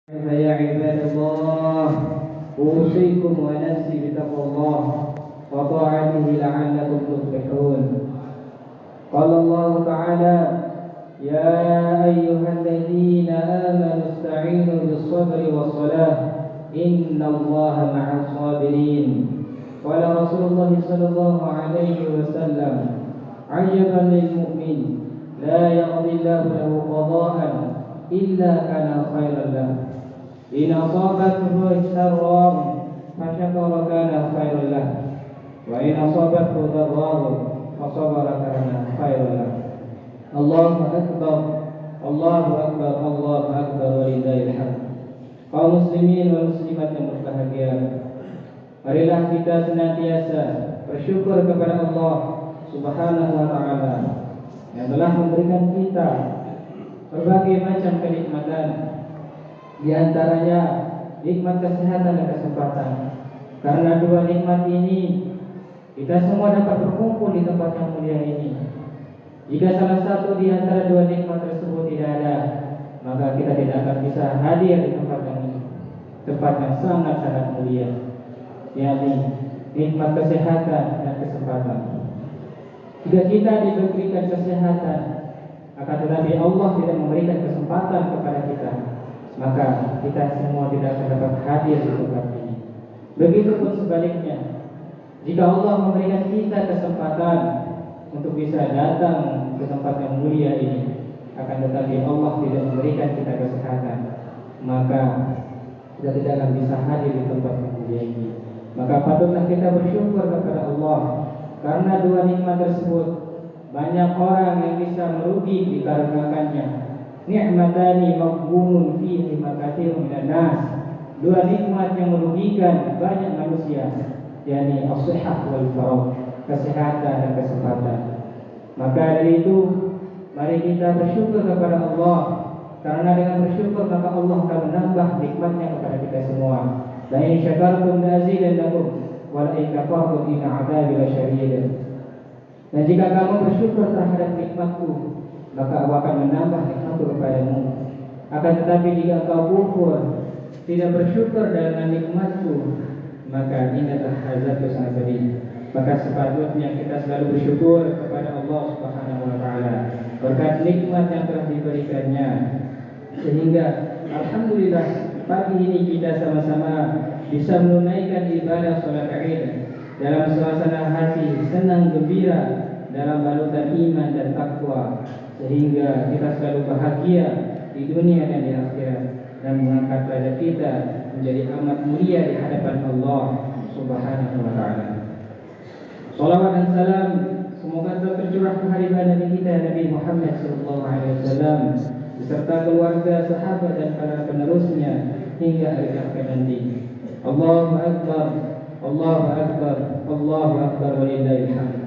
فيا عباد الله أوصيكم ونفسي بتقوى الله وطاعته لعلكم تفلحون. قال الله تعالى: يا أيها الذين آمنوا استعينوا بالصبر والصلاة إن الله مع الصابرين. قال رسول الله صلى الله عليه وسلم: عجبا للمؤمن لا يقضي الله له قضاء إلا كان خيرا له إن أصابته سراء فشكر كان خيرا له وإن أصابته ضراء فصبر كان خيرا له. الله أكبر الله أكبر الله أكبر ولله الحمد. Kaum muslimin wal muslimat yang berbahagia, marilah kita senantiasa bersyukur kepada Allah Subhanahu wa taala yang telah memberikan kita berbagai macam kenikmatan, di antaranya nikmat kesehatan dan kesempatan. Karena dua nikmat ini kita semua dapat berkumpul di tempat yang mulia ini. Jika salah satu di antara dua nikmat tersebut tidak ada, maka kita tidak akan bisa hadir di tempat yang ini, tempat yang sangat-sangat mulia, yakni nikmat kesehatan dan kesempatan. Jika kita diberikan kesehatan, akan tetapi Allah tidak memberikan kesempatan kepada kita, maka kita semua tidak akan dapat hadir di tempat ini. Begitupun sebaliknya, jika Allah memberikan kita kesempatan untuk bisa datang ke tempat yang mulia ini, akan tetapi Allah tidak memberikan kita kesehatan, maka kita tidak akan bisa hadir di tempat yang mulia ini. Maka patutlah kita bersyukur kepada Allah, karena dua nikmat tersebut banyak orang yang bisa merugi dikarenakannya. Ni'matani maghbunun fihi makatsirun minan nas. Dua nikmat yang merugikan banyak manusia, yakni as-sihah wal faragh, kesehatan dan kesempatan. Maka dari itu, mari kita bersyukur kepada Allah, karena dengan bersyukur maka Allah akan menambah nikmatnya kepada kita semua. La in syakartum la azidannakum wa la in kafartum inna 'adzabi lasyadid. Dan jika kamu bersyukur terhadap nikmatku, maka aku akan menambah nikmatku kepadamu. Akan tetapi jika kau kufur, tidak bersyukur dengan nikmatku, maka inilah azabku sangat pedih. Maka sepatutnya kita selalu bersyukur kepada Allah Subhanahu wa taala berkat nikmat yang telah diberikannya, sehingga alhamdulillah pagi ini kita sama-sama bisa menunaikan ibadah salat Id dalam suasana hati senang gembira, dalam balutan iman dan takwa, sehingga kita selalu bahagia di dunia dan di akhirat, dan mengangkat derajat kita menjadi amat mulia di hadapan Allah Subhanahu wa taala. Salawat dan salam semoga tercurah kehadiran Nabi kita Nabi Muhammad sallallahu alaihi wasallam beserta keluarga, sahabat dan para penerusnya hingga hari akhir nanti. Allahu akbar Allahu akbar Allahu akbar walillahil hamd.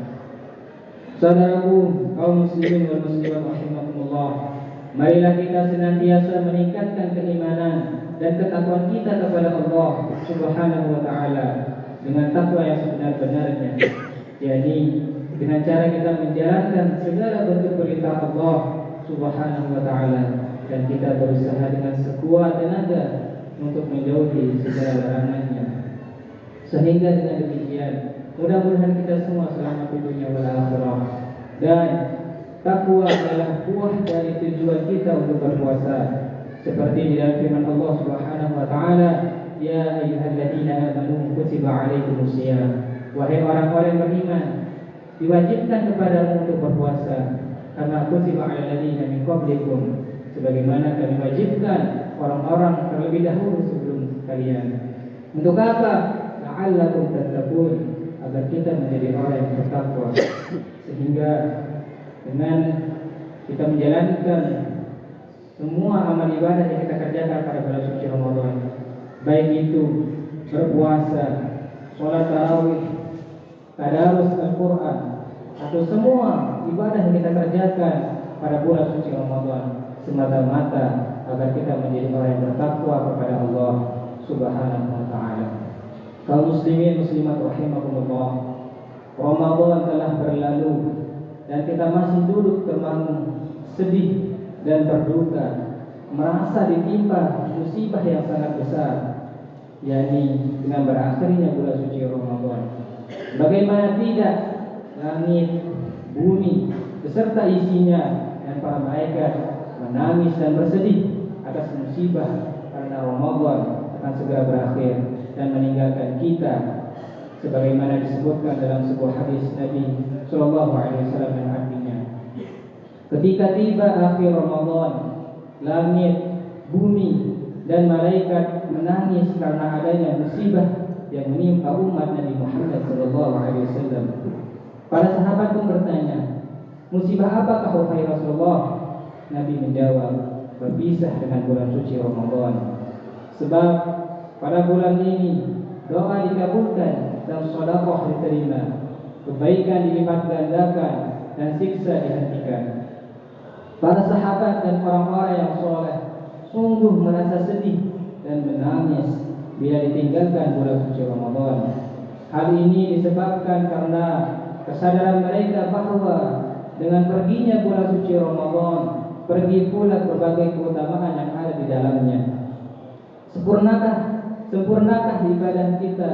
Saudaraku kaum muslimin wal muslimat rahimakumullah, marilah kita senantiasa meningkatkan keimanan dan ketakwaan kita kepada Allah Subhanahu wa taala dengan takwa yang sebenar-benarnya, yakni dengan cara kita menjalankan segala bentuk perintah Allah Subhanahu wa taala, dan kita berusaha dengan sekuat tenaga untuk menjauhi segala larangannya. Sehingga dengan demikian mudah-mudahan kita semua selamat di dunia wal akhirah. Dan takwa adalah buah dari tujuan kita untuk berpuasa, seperti di dalam firman Allah Subhanahu wa taala, ya ayyuhalladzina amanu kutiba alaikumusiyam. Wahai orang-orang yang beriman, diwajibkan kepadamu untuk berpuasa, kama kutiba alal ladzina min qablikum, sebagaimana kami wajibkan orang-orang terlebih dahulu sebelum kalian. Untuk apa? La'allakum tattaqun, agar kita menjadi orang yang bertakwa, sehingga dengan kita menjalankan semua amal ibadah yang kita kerjakan pada bulan suci Ramadan, baik itu berpuasa, sholat tarawih, tadarus Al-Quran, atau semua ibadah yang kita kerjakan pada bulan suci Ramadan, semata-mata agar kita menjadi orang yang bertakwa kepada Allah Subhanahu wa taala. Kaum muslimin muslimat rahimakumullah, Ramadan telah berlalu dan kita masih duduk termangu, sedih dan berduka merasa ditimpa musibah yang sangat besar, yakni dengan berakhirnya bulan suci Ramadan. Bagaimana tidak, langit, bumi beserta isinya dan para malaikat menangis dan bersedih atas musibah karena Ramadan akan segera berakhir dan meninggalkan kita, sebagaimana disebutkan dalam sebuah hadis Nabi Shallallahu Alaihi Wasallam yang artinya, ketika tiba akhir Ramadan, langit, bumi dan malaikat menangis karena adanya musibah yang menimpa umat Nabi Muhammad Shallallahu Alaihi Wasallam. Para sahabat pun bertanya, musibah apakah wahai Rasulullah? Nabi menjawab, berpisah dengan bulan suci Ramadan. Sebab pada bulan ini doa dikabulkan dan sedekah diterima, kebaikan dilipat gandakan dan siksa dihentikan. Para sahabat dan orang-orang yang soleh sungguh merasa sedih dan menangis bila ditinggalkan bulan suci Ramadan. Hal ini disebabkan karena kesadaran mereka bahwa dengan perginya bulan suci Ramadan, pergi pula berbagai keutamaan yang ada di dalamnya. Sempurnakah ibadah kita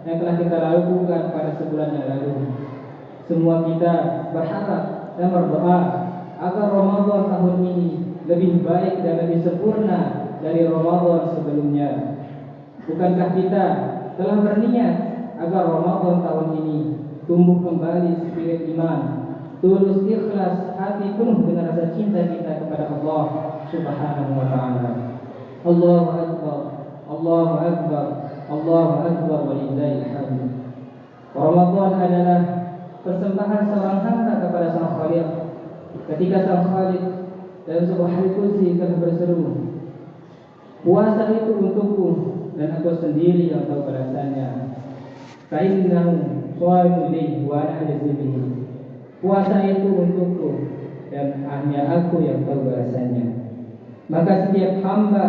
yang telah kita lakukan pada sebulan yang lalu? Semua kita berharap dan berdoa agar Ramadan tahun ini lebih baik dan lebih sempurna dari Ramadan sebelumnya. Bukankah kita telah berniat agar Ramadan tahun ini tumbuh kembali spirit iman, tulus ikhlas, hati penuh dengan rasa cinta kita kepada Allah Subhanahu wa taala. Allahu akbar, Allahu akbar, Allahu akbar walillahil hamd. Ramadan adalah persembahan seorang hamba kepada Sang Khaliq. Ketika Sang Khaliq dalam sebuah hadits qudsi telah berseru, puasa itu untukku dan aku sendiri yang tahu balasannya. Fa'innahu shaimun li wa ana ajzibihi. Puasa itu untukku dan hanya aku yang tahu balasannya. Maka setiap hamba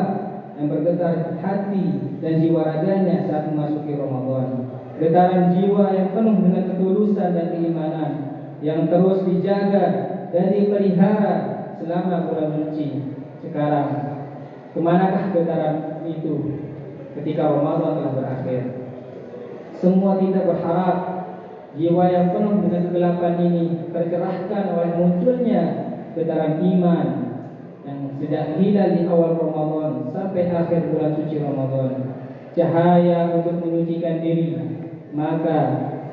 yang bergetar hati dan jiwa raganya saat memasuki Ramadan, getaran jiwa yang penuh dengan ketulusan dan keimanan yang terus dijaga dan dipelihara selama bulan suci. Sekarang, kemanakah getaran itu ketika Ramadan telah berakhir? Semua kita berharap jiwa yang penuh dengan kegelapan ini tercerahkan oleh munculnya getaran iman yang sejak hilal di awal Ramadan sampai akhir bulan suci Ramadan, cahaya untuk menyucikan diri. Maka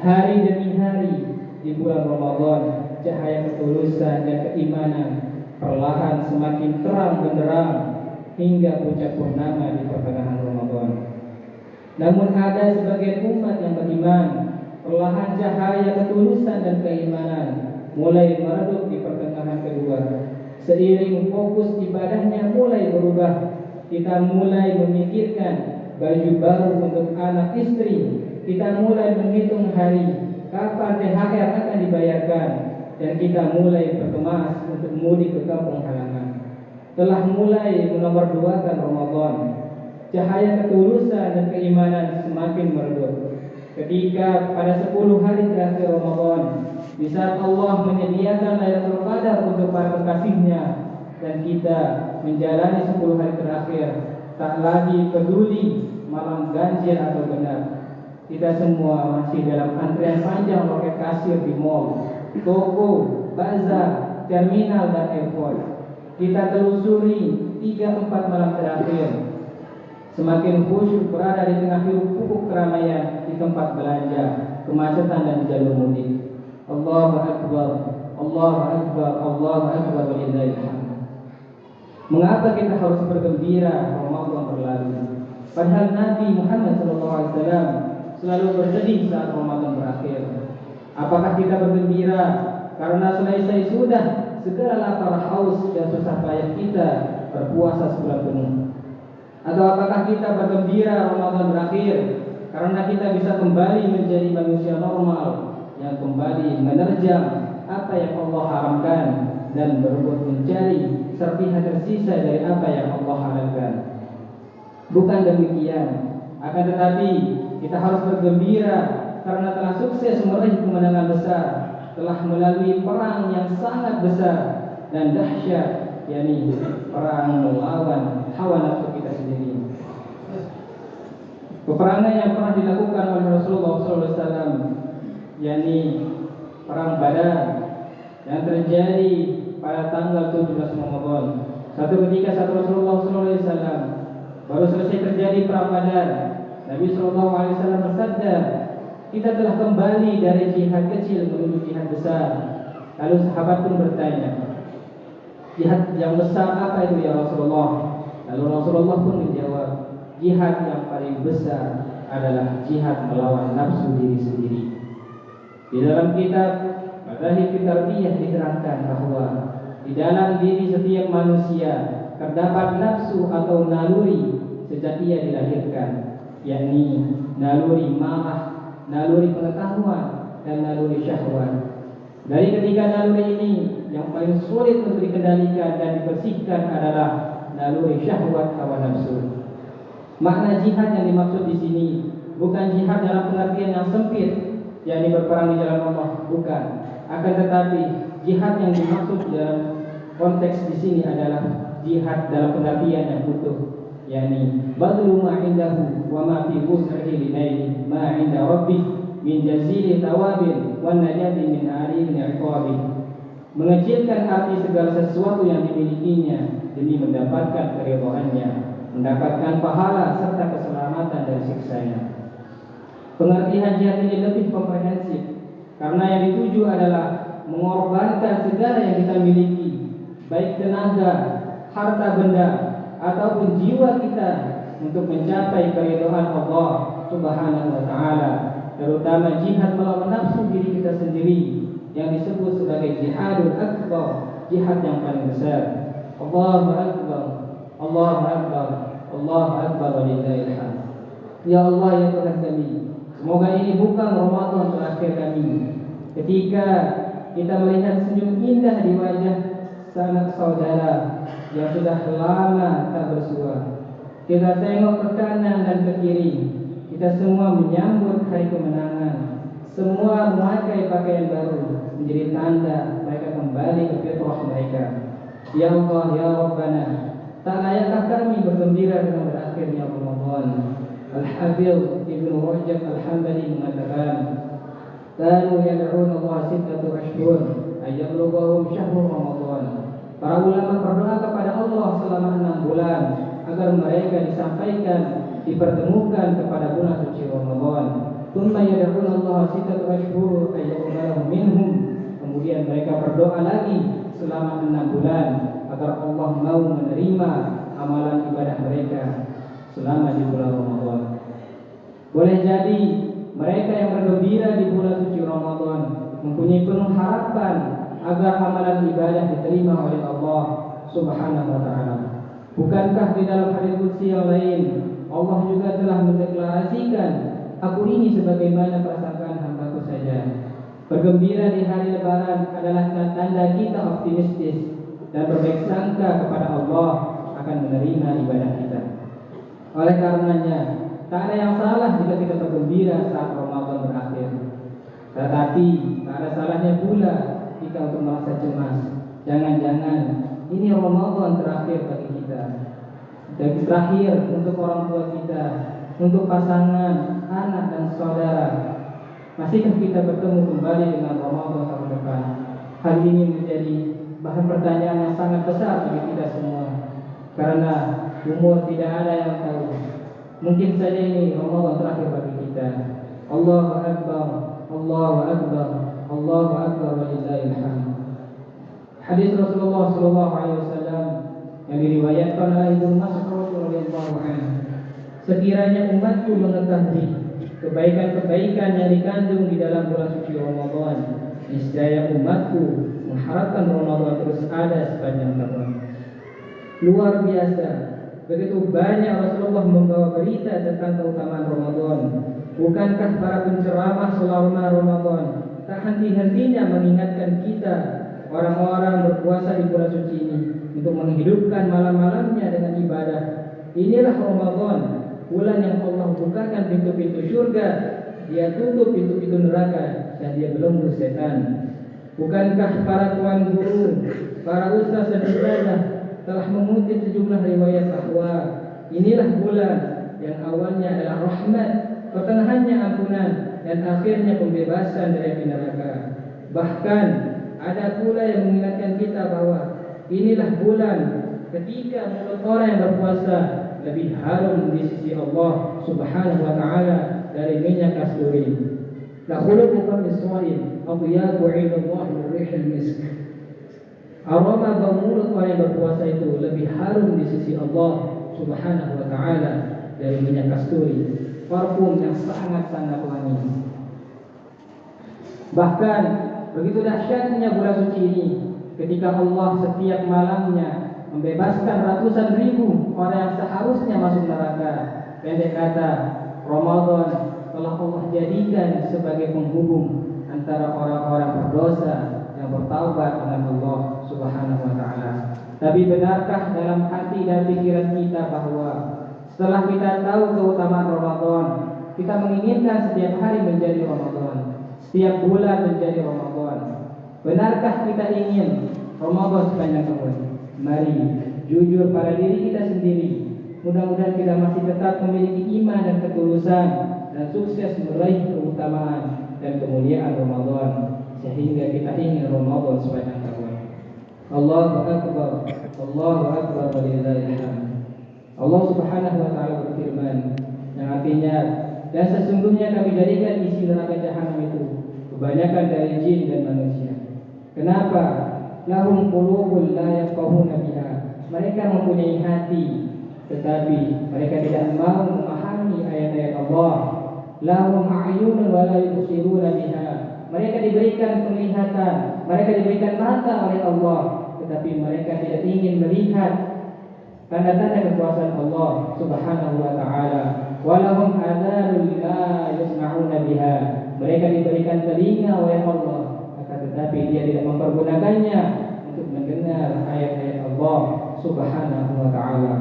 hari demi hari di bulan Ramadan, cahaya ketulusan dan keimanan perlahan semakin terang benderang hingga puncak purnama di pertengahan Ramadan. Namun ada sebagian umat yang beriman, perlahan cahaya ketulusan dan keimanan mulai meredup di pertengahan kedua. Seiring fokus ibadahnya mulai berubah, kita mulai memikirkan baju baru untuk anak istri, kita mulai menghitung hari kapan THR akan dibayarkan, dan kita mulai berkemas untuk mudik ke kampung halaman. Telah mulai menomorduakan Ramadan. Cahaya ketulusan dan keimanan semakin meredup ketika pada 10 hari terakhir Ramadan, di saat Allah menyediakan Lailatul Qadar untuk para kekasihnya, dan kita menjalani 10 hari terakhir tak lagi peduli malam ganjil atau genap. Kita semua masih dalam antrian panjang loket kasir di mall, toko, bazar, terminal dan airport. Kita telusuri 3-4 malam terakhir, semakin khusyuk berada di tengah hiruk-pikuk keramaian di tempat belanja, kemacetan dan jalur mudik. Allahu akbar, Allahu akbar, Allahu akbar walillahil hamd. Mengapa kita harus bergembira Ramadan berlalu? Padahal Nabi Muhammad SAW selalu bersedih saat Ramadan berakhir. Apakah kita bergembira karena selesai sudah segala lapar, haus dan susah payah kita berpuasa sebulan penuh? Atau apakah kita bergembira Ramadan berakhir karena kita bisa kembali menjadi manusia normal yang kembali menerjang apa yang Allah haramkan dan berebut mencari serpihan tersisa dari apa yang Allah halalkan? Bukan demikian. Akan tetapi kita harus bergembira karena telah sukses meraih kemenangan besar, telah melalui perang yang sangat besar dan dahsyat yakni perang melawan hawa nafsu kita sendiri. Peperangan yang pernah dilakukan oleh Rasulullah SAW, yakni perang Badar yang terjadi pada tanggal 17 Ramadan. Satu ketika Rasulullah SAW baru selesai terjadi perang Badar, Nabi SAW bersabda, kita telah kembali dari jihad kecil menuju jihad besar. Lalu sahabat pun bertanya, jihad yang besar apa itu ya Rasulullah? Lalu Rasulullah pun menjawab, jihad yang paling besar adalah jihad melawan nafsu diri sendiri. Di dalam kitab Madahib Tarbiyah diterangkan bahwa di dalam diri setiap manusia terdapat nafsu atau naluri sejak ia dilahirkan, yakni naluri marah, naluri pengetahuan, dan naluri syahwat. Dari ketiga naluri ini, yang paling sulit untuk dikendalikan dan dibersihkan adalah naluri syahwat hawa nafsu. Makna jihad yang dimaksud di sini bukan jihad dalam pengertian yang sempit, yakni berperang di jalan Allah, bukan. Akan tetapi jihad yang dimaksud dalam konteks di sini adalah jihad dalam pengertian yang utuh, yakni badlu ma indahu wa ma fi wus'ihi linaili ma inda rabbih min jazili tawabin wan najati min alim iqabi. Mengecilkan arti segala sesuatu yang dimilikinya demi mendapatkan keridhaannya, mendapatkan pahala serta keselamatan dari siksanya. Pengertian jihad ini lebih komprehensif karena yang dituju adalah mengorbankan segala yang kita miliki, baik tenaga, harta benda, ataupun jiwa kita untuk mencapai keridhaan Allah Subhanahu wa taala, terutama jihad melawan nafsu diri kita sendiri yang disebut sebagai jihadul akbar, jihad yang paling besar. Allahu akbar, Allahu akbar, Allahu akbar walillahil hamd. Ya Allah, ya Tuhan kami, semoga ini bukan Ramadan terakhir kami. Ketika kita melihat senyum indah di wajah sanak saudara yang sudah lama tak bersua, kita tengok ke kanan dan ke kiri, kita semua menyambut hari kemenangan. Semua memakai pakaian baru menjadi tanda mereka kembali ke fitrah mereka. Ya Allah, ya Rabbana, tak layakkah kami bergembira dengan berakhirnya Ramadan? Al-Hafidh Ibnu Rajab Al-Hambali mengatakan, kanu yad'una Allah sittatu ashhur ayyablughahum syahrul Ramadan. Para ulama berdoa kepada Allah selama 6 bulan agar mereka disampaikan, dipertemukan kepada bulan suci Ramadan. Tsumma yad'una Allah sittatu ashhur ayyaqbalahum minhum. Kemudian mereka berdoa lagi selama 6 bulan agar Allah mau menerima amalan ibadah mereka selama di bulan Ramadan. Boleh jadi mereka yang bergembira di bulan suci Ramadan mempunyai penuh harapan agar amalan ibadah diterima oleh Allah Subhanahu wa taala. Bukankah di dalam hadis qudsi yang lain Allah juga telah mendeklarasikan, aku ini sebagaimana perasaan hamba-Ku saja. Bergembira di hari lebaran adalah tanda kita optimistis dan berbaik sangka kepada Allah akan menerima ibadah kita. Oleh karenanya, tak ada yang salah jika kita bergembira saat Ramadan berakhir. Tetapi tak ada salahnya pula kita untuk merasa cemas. Jangan-jangan ini Ramadan terakhir bagi kita. Dan terakhir untuk orang tua kita, untuk pasangan, anak dan saudara. Masihkah kita bertemu kembali dengan Ramadan tahun depan? Hal ini menjadi bahan pertanyaan yang sangat besar bagi kita semua. Karena umur tidak ada yang tahu. Mungkin saja ini Ramadan terakhir bagi kita. Allahu Akbar, Allahu Akbar, Allahu Akbar walillahil hamd. Hadis Rasulullah SAW yang diriwayatkan oleh Ibnu Mas'ud radhiyallahu anhu. Sekiranya umatku mengetahui kebaikan-kebaikan yang dikandung di dalam bulan suci Ramadan, niscaya umatku mengharapkan Ramadan terus ada sepanjang tahun. Luar biasa, begitu banyak Rasulullah membawa berita tentang keutamaan Ramadan. Bukankah para penceramah selama Ramadan tak henti-hentinya mengingatkan kita orang-orang berpuasa di bulan suci ini untuk menghidupkan malam-malamnya dengan ibadah. Inilah Ramadan, bulan yang Allah bukakan pintu-pintu surga, Dia tutup pintu-pintu neraka, dan Dia belenggu setan. Bukankah para tuan guru, para ustaz dan ustazah telah mengutip sejumlah riwayat bahwa inilah bulan yang awalnya adalah rahmat, pertengahannya ampunan, dan akhirnya pembebasan dari api neraka. Bahkan ada pula yang mengingatkan kita bahwa inilah bulan ketika mulut orang yang berpuasa lebih harum di sisi Allah Subhanahu wa taala dari minyak kasturi. La khuluqu qamiswain atyabu 'inda Allah min rihil misk. Aroma bau mulut orang yang berpuasa itu lebih harum di sisi Allah Subhanahu wa taala dari minyak kasturi, parfum yang sangat-sangat wangi. Bahkan begitu dahsyatnya bulan suci ini ketika Allah setiap malamnya membebaskan ratusan ribu orang yang seharusnya masuk neraka. Pendek kata, Ramadan telah Allah jadikan sebagai penghubung antara orang-orang berdosa yang bertaubat dengan Allah Subhanahu wa taala. Tapi benarkah dalam hati dan pikiran kita bahwa setelah kita tahu keutamaan Ramadan, kita menginginkan setiap hari menjadi Ramadan, setiap bulan menjadi Ramadan? Benarkah kita ingin Ramadan sepanjang tahun? Mari jujur pada diri kita sendiri. Mudah-mudahan kita masih tetap memiliki iman dan ketulusan dan sukses meraih keutamaan dan kemuliaan Ramadan sehingga kita ingin Ramadan sepanjang tahun. Allahu Akbar, Allahu Akbar walillahil hamd. Allah Subhanahu wa taala berfirman yang artinya, dan sesungguhnya kami jadikan isi neraka jahanam itu kebanyakan dari jin dan manusia. Kenapa? Lahum qulubun la yafqahuna biha. Mereka mempunyai hati tetapi mereka tidak mau memahami ayat-ayat Allah. Lahum a'yunun wa la yubsiruna biha. Mereka diberikan penglihatan, mereka diberikan mata oleh Allah, tetapi mereka tidak ingin melihat tanda-tanda kekuasaan Allah Subhanahu wa taala. Walahum adhanun la yasma'una biha. Mereka diberikan telinga oleh Allah, tetapi dia tidak mempergunakannya untuk mendengar ayat-ayat Allah Subhanahu wa taala.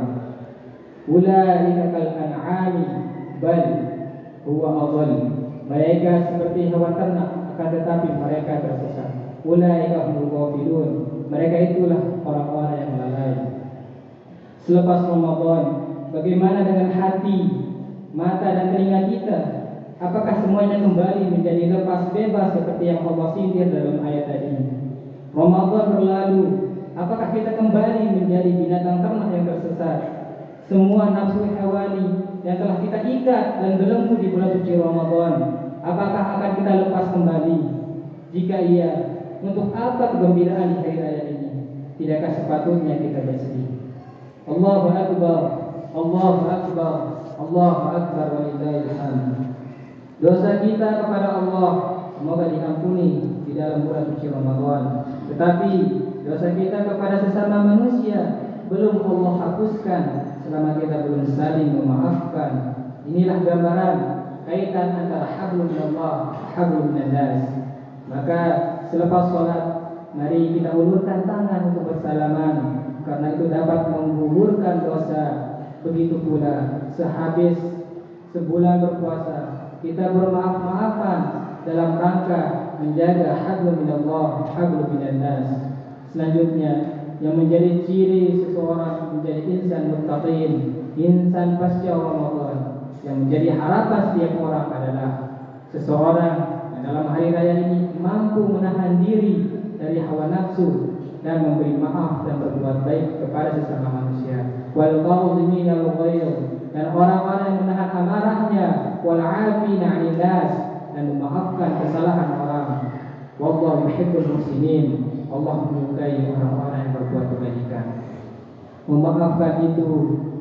Ulaika kal an'ami bal huwa adall. Mereka seperti hewan ternak, akan tetapi mereka tersesat. Ulaika humul ghafilun. Mereka itulah orang-orang yang lalai. Selepas Ramadan, bagaimana dengan hati, mata dan telinga kita? Apakah semuanya kembali menjadi lepas bebas seperti yang Allah sindir dalam ayat tadi? Ramadan berlalu, apakah kita kembali menjadi binatang ternak yang tersesat? Semua nafsu hawani yang telah kita ikat dan belenggu di bulan suci Ramadan, apakah akan kita lepas kembali? Jika iya, untuk apa kegembiraan di hari raya ini? Tidakkah sepatutnya kita bersedih? Allahu Akbar, Allahu Akbar, Allahu Akbar walillahil hamd. Dosa kita kepada Allah semoga diampuni di dalam bulan suci Ramadan. Tetapi dosa kita kepada sesama manusia belum Allah hapuskan selama kita belum saling memaafkan. Inilah gambaran kaitan antara hablum minallah, hablum minannas. Maka selepas sholat, mari kita ulurkan tangan untuk bersalaman, karena itu dapat menggugurkan dosa. Begitu pula sehabis sebulan berpuasa, kita bermaaf-maafan dalam rangka menjaga hablum minallah, hablum minannas. Selanjutnya, yang menjadi ciri seseorang menjadi insan muttaqin, insan pasca Ramadan, yang menjadi harapan setiap orang adalah seseorang yang dalam hari raya ini mampu menahan diri dari hawa nafsu dan memberi maaf dan berbuat baik kepada sesama manusia. Wal qadhimina al-ghayr, dan orang-orang yang menahan amarahnya, wal 'afina 'anil nas, dan memaafkan kesalahan orang. Wallahu yuhibbul muhsinin. Allah menyukai orang-orang yang berbuat kebaikan. Memaafkan itu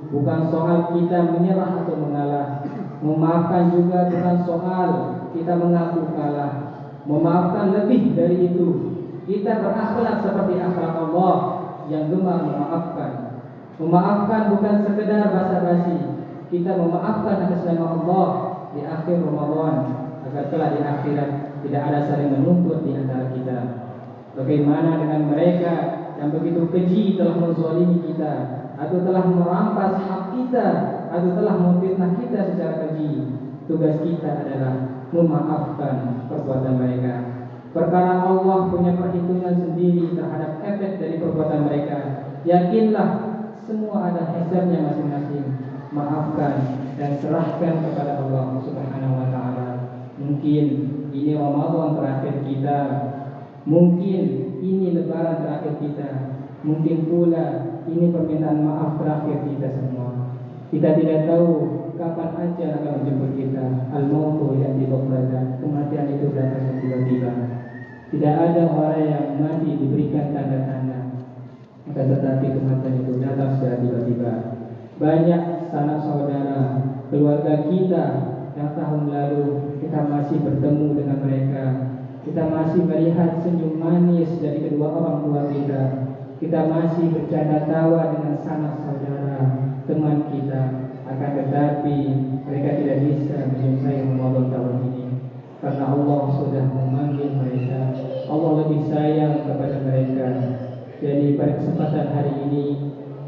bukan soal kita menyerah atau mengalah. Memaafkan juga bukan soal kita mengaku kalah. Memaafkan lebih dari itu. Kita berakhlak seperti akhlak Allah yang gemar memaafkan. Memaafkan bukan sekedar basa-basi. Kita memaafkan atas nama Allah di akhir Ramadan, agar kelak di akhirat tidak ada saling menuntut di antara kita. Bagaimana dengan mereka yang begitu keji telah menzalimi kita, atau telah merampas hak kita, atau telah memfitnah kita secara keji? Tugas kita adalah memaafkan perbuatan mereka. Perkara Allah punya perhitungan sendiri terhadap efek dari perbuatan mereka. Yakinlah semua ada hisabnya masing-masing. Maafkan dan serahkan kepada Allah Subhanahu wa taala. Mungkin ini Ramadan terakhir kita. Mungkin ini lebaran terakhir kita. Mungkin pula ini permintaan maaf terakhir kita semua. Kita tidak tahu kapan ajal akan menjemput kita. Al-mautu ya'ti baghtatan. Kematian itu datang tiba-tiba. Tidak ada orang yang mati diberikan tanda-tanda, akan tetapi kematian itu datang secara tiba-tiba. Banyak sanak saudara, keluarga kita yang tahun lalu kita masih bertemu dengan mereka. Kita masih melihat senyum manis dari kedua orang tua kita. Kita masih bercanda tawa dengan sanak saudara, teman kita. Akan tetapi mereka tidak bisa menyelesaikan Ramadan tahun ini, karena Allah sudah memanggil mereka. Allah lebih sayang kepada mereka. Jadi pada kesempatan hari ini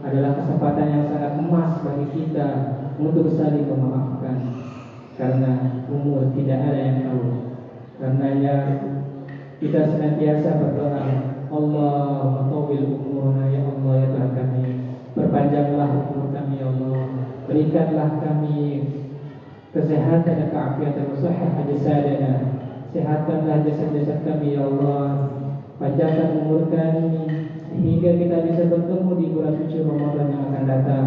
adalah kesempatan yang sangat emas bagi kita untuk saling memaafkan, karena umur tidak ada yang tahu. Karenanya kita senantiasa berdoa, Allahumma tawil umurna ya Allah ya Tuhan kami, perpanjanglah umur kami ya Allah, berikanlah kami kesehatan dan keafiatan, sahih jasadana, sehatkanlah jasad-jasad kami ya Allah, panjangkan umur kami hingga kita bisa bertemu di bulan suci Ramadan yang akan datang.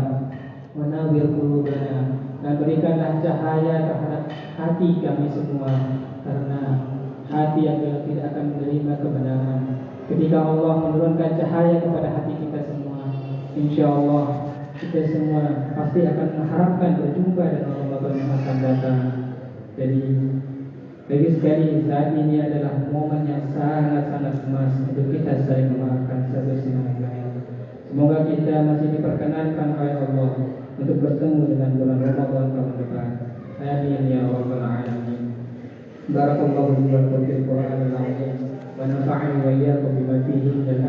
Menawir qulubana, dan berikanlah cahaya terhadap hati kami semua, karena hati yang gelap tidak akan menerima kebenaran. Ketika Allah menurunkan cahaya kepada hati kita semua, insya Allah kita semua pasti akan mengharapkan berjumpa dengan Ramadan yang akan datang. Jadi lagi sekali, saat ini adalah momen yang sangat-sangat emas untuk kita saling memaafkan satu sama lain. Semoga kita masih diperkenankan oleh Allah untuk bertemu dengan bulan Ramadan tahun depan. Amin ya rabbal alamin. Barakallahu li wa lakum fil Qur'anil azim wa nafa'ani wa iyyakum bima fihi minal